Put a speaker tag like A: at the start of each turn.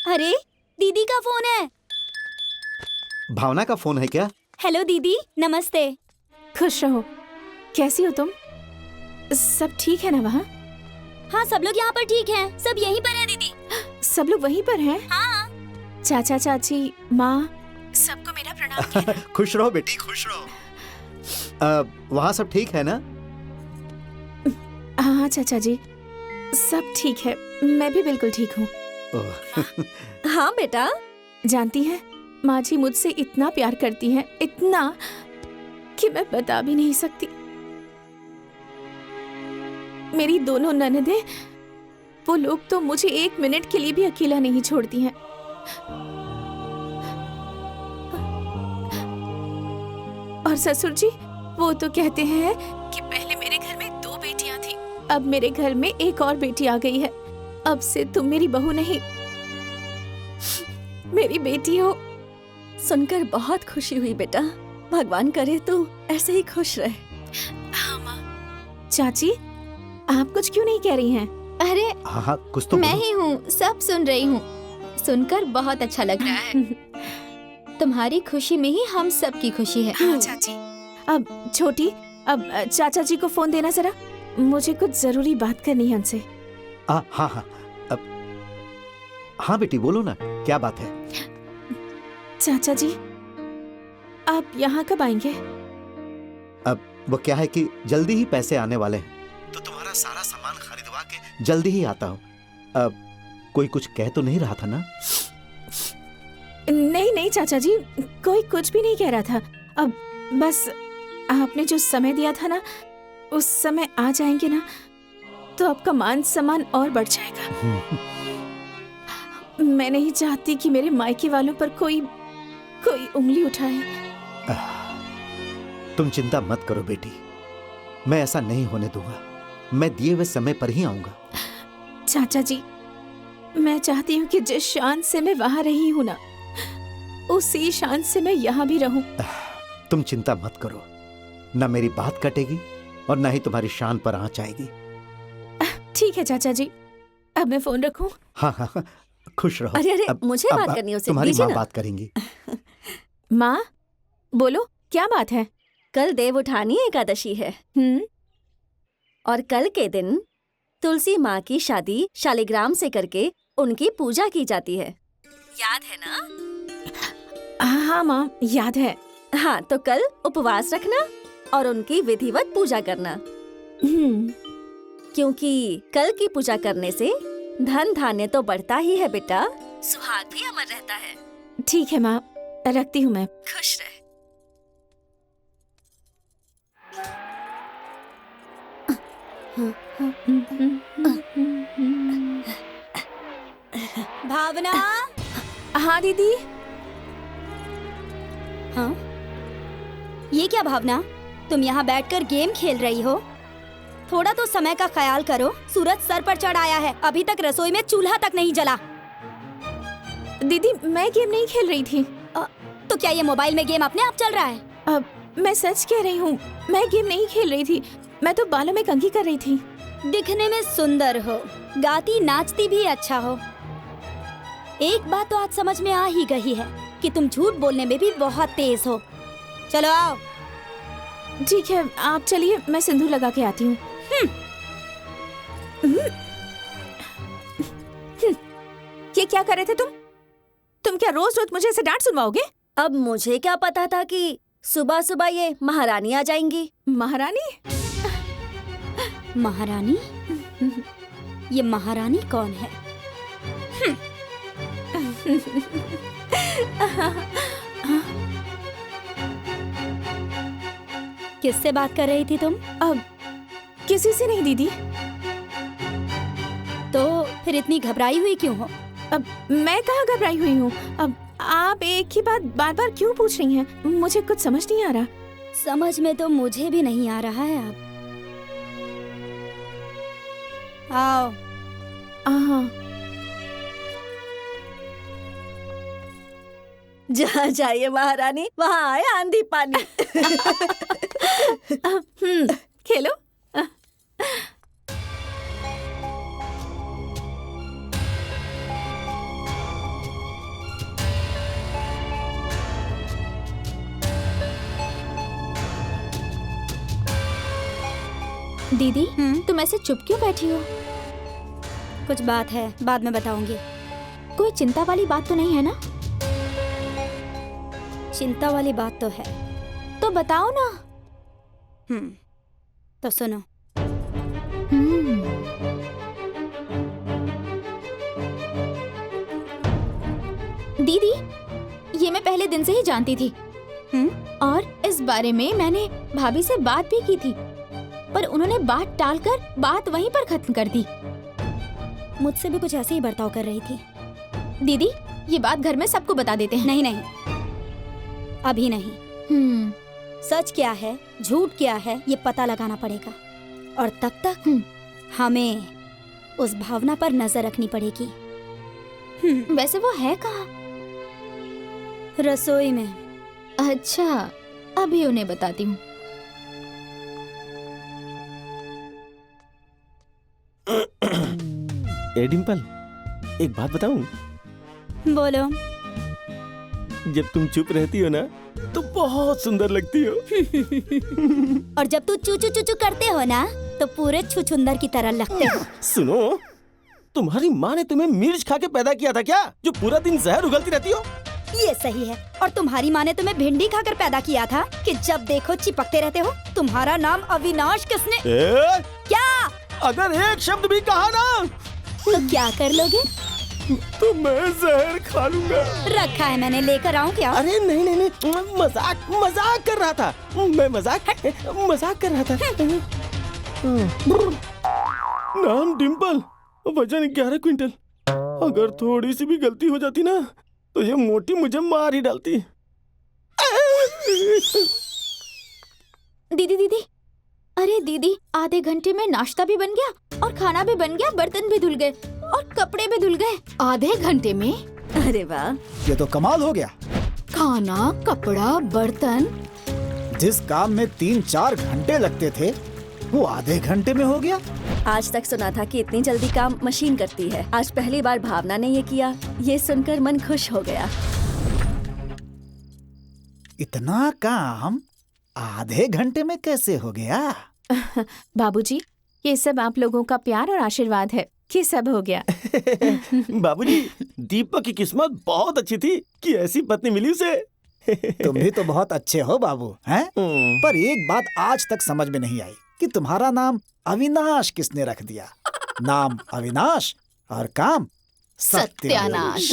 A: अरे दीदी का फोन है।
B: भावना का फोन है क्या?
A: हेलो दीदी, नमस्ते।
C: खुश रहो। कैसी हो तुम? सब ठीक है ना वहाँ?
A: हाँ, सब लोग यहाँ पर ठीक हैं। सब यहीं पर हैं दीदी।
C: सब लोग वहीं पर हैं?
A: हाँ।
C: चाचा चाची माँ सबको मेरा प्रणाम कहना।
B: खुश रहो बेटी, खुश रहो। वहाँ सब ठीक है ना?
C: हाँ चाचा जी, सब ठीक है। मैं भी बिल्कुल ठीक हूँ।
A: हाँ बेटा।
C: जानती है, माँ जी मुझसे इतना प्यार करती हैं, इतना कि मैं बता भी नहीं सकती। मेरी दोनों ननदें, वो लोग तो मुझे एक मिनट के लिए भी अकेला नहीं छोड़ती हैं। और ससुर जी, वो तो कहते हैं कि पहले मेरे घर में 2 बेटियां थी, अब मेरे घर में एक और बेटी आ गई है। अब से तुम मेरी बहू नहीं, मेरी बेटी हो।
A: सुनकर बहुत खुशी हुई बेटा। भगवान करे तू ऐसे ही खुश रहे।
C: हाँ माँ। चाची, आप कुछ क्यों नहीं कह रही हैं?
A: अरे
B: हाँ, कुछ तो
A: मैं
B: बोलो।
A: ही हूँ, सब सुन रही हूँ। सुनकर बहुत अच्छा लग रहा है। तुम्हारी खुशी में ही हम सब की खुशी है।
C: हाँ चाची। अब छोटी, अब चाचा जी को फोन देना जरा, मुझे कुछ जरूरी बात करनी है उनसे।
B: हाँ हाँ, हाँ बेटी बोलो ना, क्या बात है?
C: चाचा जी, आप यहाँ कब आएंगे?
B: अब वो क्या है कि जल्दी ही पैसे आने वाले हैं, तो तुम्हारा सारा सामान खरीदवा के जल्दी ही आता हूँ। अब कोई कुछ कह तो नहीं रहा था ना?
C: नहीं नहीं चाचा जी, कोई कुछ भी नहीं कह रहा था। अब बस आपने जो समय दिया था ना, उस समय आ जाएंगे ना, तो आपका मान सम्मान और बढ़ जाएगा। मैं नहीं चाहती कि मेरे मायके वालों पर कोई उंगली उठाए।
B: तुम चिंता मत करो बेटी, मैं ऐसा नहीं होने दूंगा। मैं दिए हुए समय पर ही आऊंगा।
C: चाचा जी, मैं चाहती हूँ कि जिस शान से मैं वहाँ रही हूँ ना, उसी शान से मैं यहाँ भी रहूं।
B: तुम चिंता मत करो, न मेरी बात कटेगी और न ही तुम्हारी शान पर आंच आएगी।
C: ठीक है चाचा जी, अब मैं फोन रखूं?
B: हाँ हाँ हाँ, खुश रहो।
A: अरे
B: अब
A: मुझे बात करनी है उससे,
B: तुम्हारी
A: दीजिए
B: माँ
A: ना।
B: बात करेंगी।
C: माँ बोलो, क्या बात है?
D: कल देव उठानी एकादशी है और कल के दिन तुलसी माँ की शादी शालिग्राम से करके उनकी पूजा की जाती है, याद है ना?
C: हाँ माँ, याद है।
D: हाँ, तो कल उपवास रखना और उनकी विधिवत पूजा करना, क्योंकि कल की पूजा करने से धन धान्य तो बढ़ता ही है बेटा, सुहाग भी अमर रहता है।
C: ठीक है माँ, रखती हूँ मैं।
D: खुश रहे।
A: भावना।
C: हाँ दीदी।
A: हाँ, ये क्या भावना, तुम यहाँ बैठकर गेम खेल रही हो? थोड़ा तो समय का ख्याल करो। सूरज सर पर चढ़ आया है, अभी तक रसोई में चूल्हा तक नहीं जला।
C: दीदी, मैं गेम नहीं खेल रही थी।
A: तो क्या ये मोबाइल में गेम अपने आप चल रहा है?
C: अब मैं सच कह रही हूँ, मैं गेम नहीं खेल रही थी। मैं तो बालों में कंघी कर रही थी।
A: दिखने में सुंदर हो, गाती नाचती भी अच्छा हो। एक बात तो आज समझ में आ ही गई है कि तुम झूठ बोलने में भी बहुत तेज हो। चलो आओ।
C: ठीक है, आप चलिए, मैं सिंदूर लगा के आती हूँ। ये क्या कर रहे थे तुम? तुम क्या रोज रोज मुझे ऐसे डांट सुनवाओगे?
D: अब मुझे क्या पता था कि सुबह सुबह ये महारानी आ जाएंगी।
C: महारानी?
A: महारानी? ये महारानी कौन है? किससे बात कर रही थी तुम?
C: अब किसी से नहीं दीदी।
A: तो फिर इतनी घबराई हुई क्यों हो?
C: अब मैं कहाँ घबराई हुई हूँ? अब आप एक ही बात बार बार क्यों पूछ रही हैं? मुझे कुछ समझ नहीं आ रहा।
A: समझ में तो मुझे भी नहीं आ रहा है। अब आओ।
C: हाँ।
D: जहाँ जाइए महारानी, वहाँ आए आंधी पानी।
C: खेलो। दीदी तुम ऐसे चुप क्यों बैठी हो?
A: कुछ बात है, बाद में बताऊंगी।
C: कोई चिंता वाली बात तो नहीं है ना?
A: चिंता वाली बात तो है।
C: तो बताओ ना।
A: तो सुनो।
C: दीदी, ये मैं पहले दिन से ही जानती थी। और इस बारे में मैंने भाभी से बात भी की थी, पर उन्होंने बात टालकर बात वहीं पर खत्म कर दी।
A: मुझसे भी कुछ ऐसे ही बर्ताव कर रही थी।
C: दीदी, ये बात घर में सबको बता देते हैं।
A: नहीं नहीं, अभी नहीं। सच क्या है, झूठ क्या है, ये पता लगाना पड़ेगा। और तब तक हमें उस भावना पर नजर रखनी पड़ेगी।
C: वैसे वो है कहाँ?
A: रसोई में।
C: अच्छा, अभी उन्हें बताती हूँ।
E: ए डिम्पल, एक बात बताऊं?
A: बोलो।
E: जब तुम चुप रहती हो ना तो बहुत सुंदर लगती हो।
A: और जब तू चू चू चू चू करते हो ना तो पूरे छुछुंदर की तरह लगते हो।
E: सुनो, तुम्हारी माँ ने तुम्हें मिर्च खा के पैदा किया था क्या, जो पूरा दिन जहर उगलती रहती हो?
A: ये सही है। और तुम्हारी माँ ने तुम्हें भिंडी खाकर पैदा किया था कि जब देखो चिपकते रहते हो। तुम्हारा नाम अविनाश किसने? क्या?
E: अगर एक शब्द भी कहा ना
A: तो क्या कर लोगे?
E: तो मैं जहर खा लूंगा।
A: रखा है मैंने, लेकर आऊं क्या?
E: अरे नहीं नहीं नहीं, मजाक कर रहा था मैं। मजाक कर रहा था। नाम डिम्पल, वजन 11 क्विंटल। अगर थोड़ी सी भी गलती हो जाती ना तो ये मोटी मुझे मार ही डालती।
C: दीदी, अरे दीदी, आधे घंटे में नाश्ता भी बन गया और खाना भी बन गया, बर्तन भी धुल गए और कपड़े भी धुल गए। आधे घंटे में?
D: अरे वाह,
F: ये तो कमाल हो गया।
C: खाना, कपड़ा, बर्तन।
F: जिस काम में 3-4 घंटे लगते थे वो आधे घंटे में हो गया।
D: आज तक सुना था कि इतनी जल्दी काम मशीन करती है। आज पहली बार भावना ने ये किया। ये सुनकर मन खुश हो गया।
F: इतना काम आधे घंटे में कैसे हो गया?
C: बाबूजी, ये सब आप लोगों का प्यार और आशीर्वाद है कि सब हो गया।
E: बाबूजी, दीपक की किस्मत बहुत अच्छी थी कि ऐसी पत्नी मिली उसे।
F: तुम भी तो बहुत अच्छे हो बाबू, हैं? पर एक बात आज तक समझ में नहीं आई कि तुम्हारा नाम अविनाश किसने रख दिया। नाम अविनाश और काम सत्यानाश।